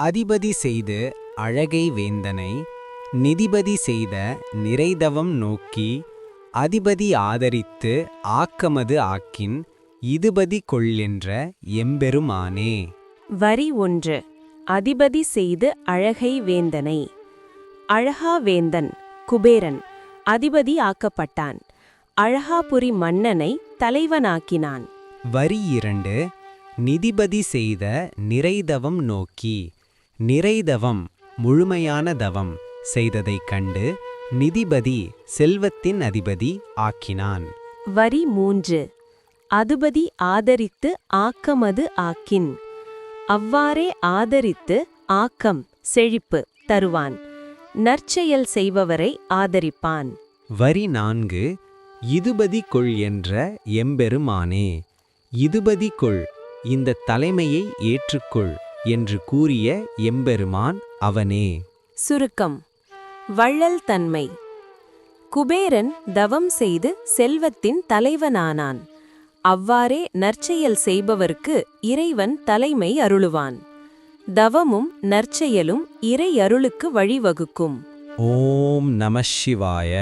அதிபதி செய்து அழகை வேந்தனை நிதிபதி செய்த நிறைதவம் நோக்கி அதிபதி ஆதரித்து ஆக்கமது ஆக்கின் இதுபதி கொள்ளென்ற எம்பெருமானே. வரி 1. அதிபதி செய்து அழகை வேந்தனை. அழகாவேந்தன் குபேரன் அதிபதி ஆக்கப்பட்டான். அழகாபுரி மன்னனை தலைவனாக்கினான். வரி 2. நிதிபதி செய்த நிறைதவம் நோக்கி. நிறைதவம் முழுமையான தவம் செய்ததைக் கண்டு நிதிபதி செல்வத்தின் அதிபதி ஆக்கினான். வரி 3. அதிபதி ஆதரித்து ஆக்கமது ஆக்கின். அவ்வாறே ஆதரித்து ஆக்கம் செழிப்பு தருவான். நற்செயல் செய்பவரை ஆதரிப்பான். வரி 4. இதுபதி கொள் என்ற எம்பெருமானே. இதுபதி கொள், இந்த தலைமையை ஏற்றுக்கொள் என்று கூறிய எம்பெருமான் அவனே. சுருக்கம். வள்ளல் தன்மை. குபேரன் தவம் செய்து செல்வத்தின் தலைவனானான். அவ்வாறே நற்செயல் செய்பவர்க்கு இறைவன் தலைமை அருளுவான். தவமும் நற்செயலும் இறை அருளுக்கு வழிவகுக்கும். ஓம் நம சிவாய.